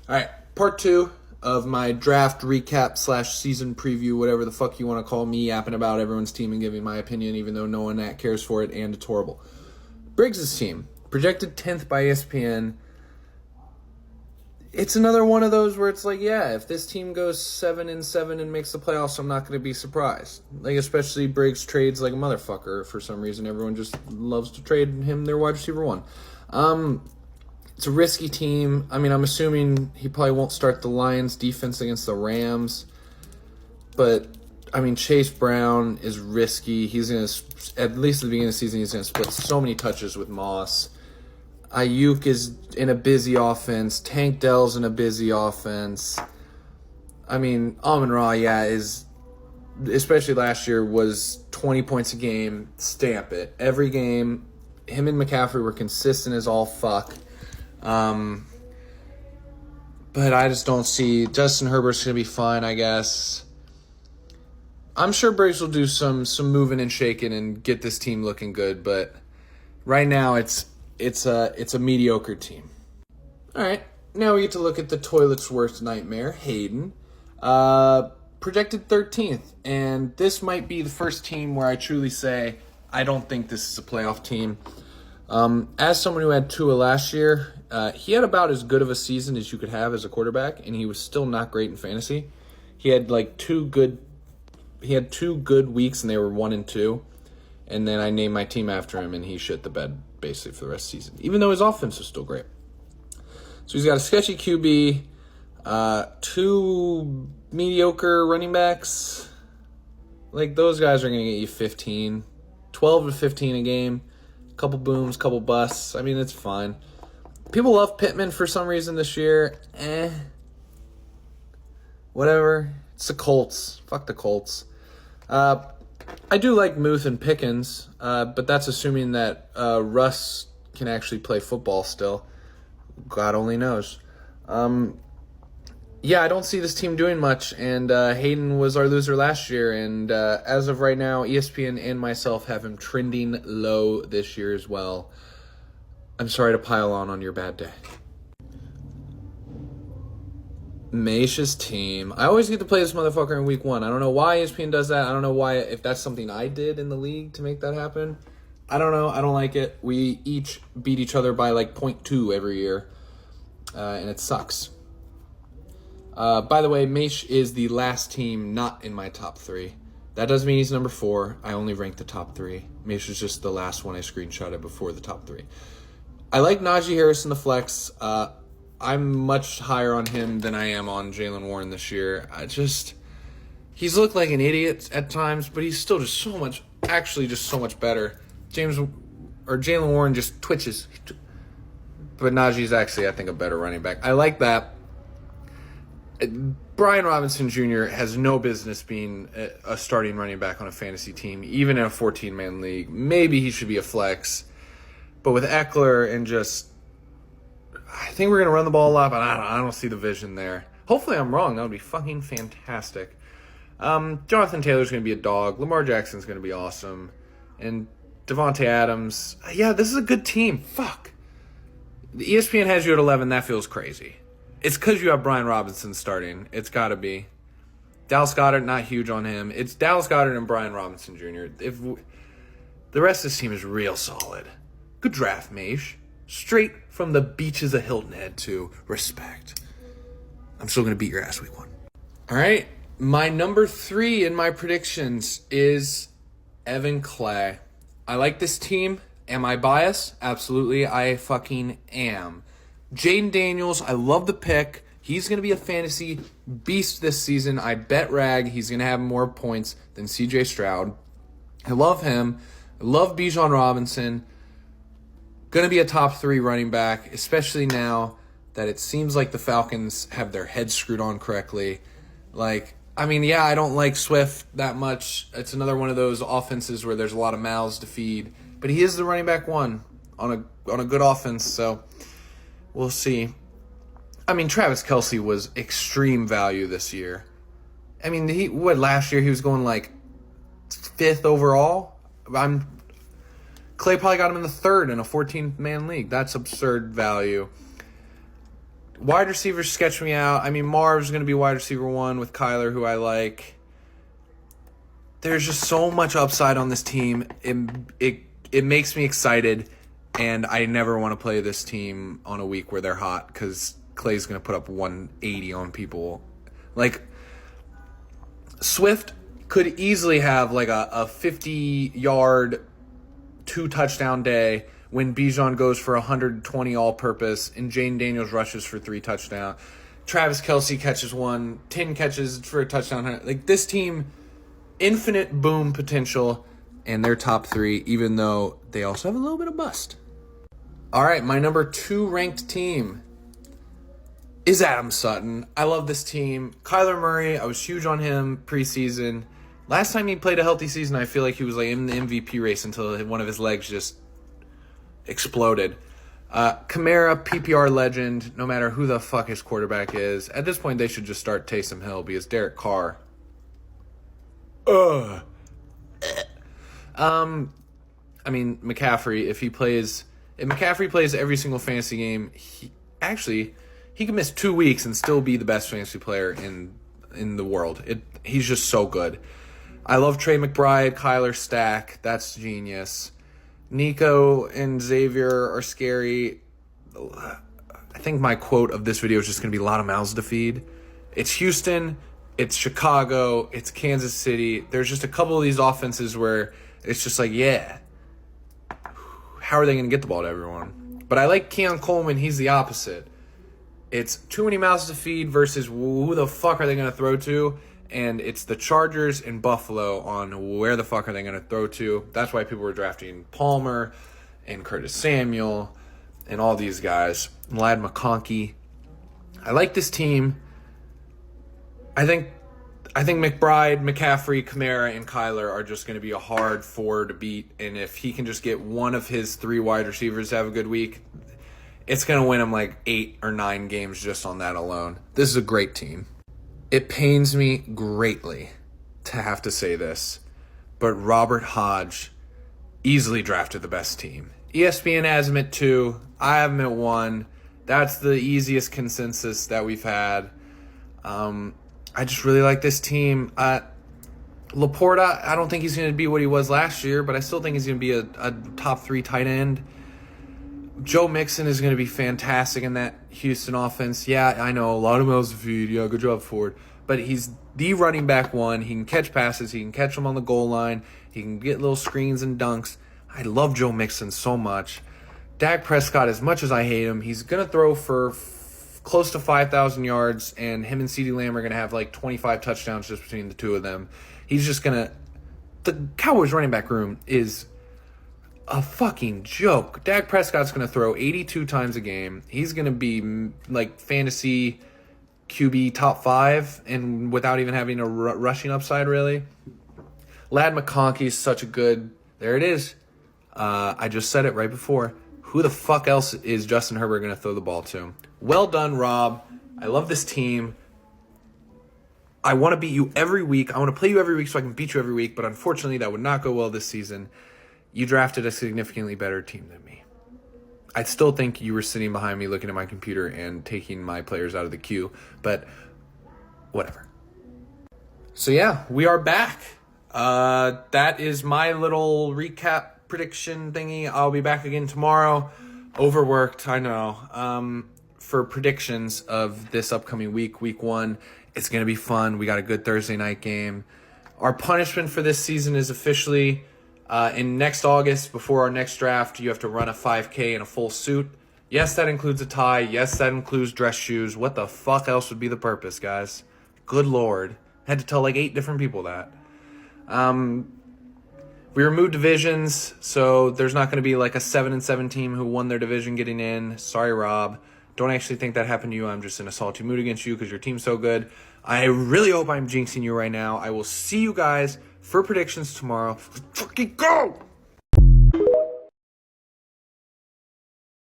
All right, part two of my draft recap slash season preview, whatever the fuck you want to call me, yapping about everyone's team and giving my opinion, even though no one cares for it, and it's horrible. Briggs' team, projected 10th by ESPN. It's another one of those where it's like, yeah, if this team goes 7-7 and makes the playoffs, I'm not going to be surprised. Like, especially Briggs trades like a motherfucker for some reason. Everyone just loves to trade him their wide receiver one. It's a risky team. I mean, I'm assuming he probably won't start the Lions' defense against the Rams. But, I mean, Chase Brown is risky. He's going to, at least at the beginning of the season, he's going to split so many touches with Moss. Ayuk is in a busy offense. Tank Dell's in a busy offense. I mean, Amon-Ra, is, especially last year, was 20 points a game. Stamp it. Every game, him and McCaffrey were consistent as all fuck. But I just don't see Justin Herbert's going to be fine, I guess. I'm sure Briggs will do some moving and shaking and get this team looking good, but right now it's a mediocre team. All right, now we get to look at the toilet's worst nightmare, Hayden. Projected 13th, and this might be the first team where I truly say I don't think this is a playoff team. As someone who had Tua last year, he had about as good of a season as you could have as a quarterback, and he was still not great in fantasy. He had two good weeks, and they were 1-2. And then I named my team after him, and he shit the bed basically for the rest of the season, even though his offense was still great. So he's got a sketchy QB, 2 mediocre running backs. Like, those guys are going to get you 12 to 15 a game. Couple booms, couple busts. I mean, it's fine. People love Pittman for some reason this year. Whatever. It's the Colts. Fuck the Colts. I do like Muth and Pickens, but that's assuming that Russ can actually play football still. God only knows. I don't see this team doing much, and Hayden was our loser last year, and as of right now, ESPN and myself have him trending low this year as well. I'm sorry to pile on your bad day. Maish's team. I always get to play this motherfucker in week 1. I don't know why ESPN does that. I don't know why, if that's something I did in the league to make that happen. I don't know. I don't like it. We each beat each other by like 0.2 every year, and it sucks. By the way, Maish is the last team not in my top 3. That doesn't mean he's number 4. I only ranked the top 3. Maish is just the last one I screenshotted before the top 3. I like Najee Harris in the flex. I'm much higher on him than I am on Jaylen Warren this year. He's looked like an idiot at times, but he's still just so much better. Jaylen Warren just twitches. But Najee's actually, I think, a better running back. I like that. Brian Robinson Jr. has no business being a starting running back on a fantasy team, even in a 14-man league. Maybe he should be a flex. But with Eckler and I think we're going to run the ball a lot, but I don't see the vision there. Hopefully I'm wrong. That would be fucking fantastic. Jonathan Taylor's going to be a dog. Lamar Jackson's going to be awesome. And Devontae Adams. Yeah, this is a good team. Fuck. The ESPN has you at 11. That feels crazy. It's because you have Brian Robinson starting. It's got to be. Dallas Goedert, not huge on him. It's Dallas Goedert and Brian Robinson Jr. The rest of this team is real solid. Good draft, Maish. Straight from the beaches of Hilton Head to respect. I'm still going to beat your ass week 1. All right. My number 3 in my predictions is Evan Clay. I like this team. Am I biased? Absolutely. I fucking am. Jaden Daniels, I love the pick. He's going to be a fantasy beast this season. I bet rag he's going to have more points than CJ Stroud. I love him. I love Bijan Robinson. Going to be a top 3 running back, especially now that it seems like the Falcons have their heads screwed on correctly. I don't like Swift that much. It's another one of those offenses where there's a lot of mouths to feed. But he is the running back 1 on a good offense, so we'll see. Travis Kelce was extreme value this year. Last year he was going 5th overall? Clay probably got him in the 3rd in a 14-man league. That's absurd value. Wide receivers sketch me out. I mean, Marv's going to be wide receiver 1 with Kyler, who I like. There's just so much upside on this team. It makes me excited, and I never want to play this team on a week where they're hot because Clay's going to put up 180 on people. Like, Swift could easily have like a 50-yard, 2-touchdown day when Bijan goes for 120 all-purpose and Jane Daniels rushes for 3 touchdowns. Travis Kelce catches 1, 10 catches for a touchdown. Like, this team, infinite boom potential, and they're top 3, even though they also have a little bit of bust. All right, my number 2 ranked team is Adam Sutton. I love this team. Kyler Murray, I was huge on him preseason. Last time he played a healthy season, I feel like he was like in the MVP race until one of his legs just exploded. Kamara, PPR legend, no matter who the fuck his quarterback is. At this point, they should just start Taysom Hill because Derek Carr. I mean, McCaffrey, if McCaffrey plays every single fantasy game, he could miss 2 weeks and still be the best fantasy player in the world. He's just so good. I love Trey McBride, Kyler stack. That's genius. Nico and Xavier are scary. I think my quote of this video is just going to be a lot of mouths to feed. It's Houston, it's Chicago, it's Kansas City. There's just a couple of these offenses where it's just like, yeah, how are they going to get the ball to everyone? But I like Keon Coleman. He's the opposite. It's too many mouths to feed versus who the fuck are they going to throw to? And it's the Chargers and Buffalo on where the fuck are they going to throw to. That's why people were drafting Palmer and Curtis Samuel and all these guys. Ladd McConkey. I like this team. I think McBride, McCaffrey, Kamara, and Kyler are just going to be a hard 4 to beat. And if he can just get one of his 3 wide receivers to have a good week, it's going to win him like 8 or 9 games just on that alone. This is a great team. It pains me greatly to have to say this, but Robert Hodge easily drafted the best team. ESPN has him at 2. I have him at 1. That's the easiest consensus that we've had. I just really like this team. Laporta, I don't think he's going to be what he was last year, but I still think he's going to be a top 3 tight end. Joe Mixon is going to be fantastic in that Houston offense. Yeah, I know, a lot of mouths to feed. Yeah, good job, Ford. But he's the running back 1. He can catch passes. He can catch them on the goal line. He can get little screens and dunks. I love Joe Mixon so much. Dak Prescott, as much as I hate him, he's going to throw for close to 5,000 yards, and him and CeeDee Lamb are going to have like 25 touchdowns just between the two of them. He's just going to... The Cowboys running back room is a fucking joke. Dak Prescott's going to throw 82 times a game. He's going to be like fantasy QB top 5 and without even having a rushing upside, really. Ladd McConkey is such a good... There it is. I just said it right before. Who the fuck else is Justin Herbert going to throw the ball to? Well done, Rob. I love this team. I want to beat you every week. I want to play you every week so I can beat you every week, but unfortunately that would not go well this season. You drafted a significantly better team than me. I still think you were sitting behind me looking at my computer and taking my players out of the queue, but whatever. So yeah, we are back. That is my little recap prediction thingy. I'll be back again tomorrow. Overworked, I know. For predictions of this upcoming week 1. It's going to be fun. We got a good Thursday night game. Our punishment for this season is officially in next August, before our next draft, you have to run a 5K in a full suit. Yes, that includes a tie. Yes, that includes dress shoes. What the fuck else would be the purpose, guys? Good Lord. Had to tell like 8 different people that. We removed divisions, so there's not going to be like a 7-7 team who won their division getting in. Sorry, Rob. Don't actually think that happened to you. I'm just in a salty mood against you because your team's so good. I really hope I'm jinxing you right now. I will see you guys for predictions tomorrow. Let's fucking go!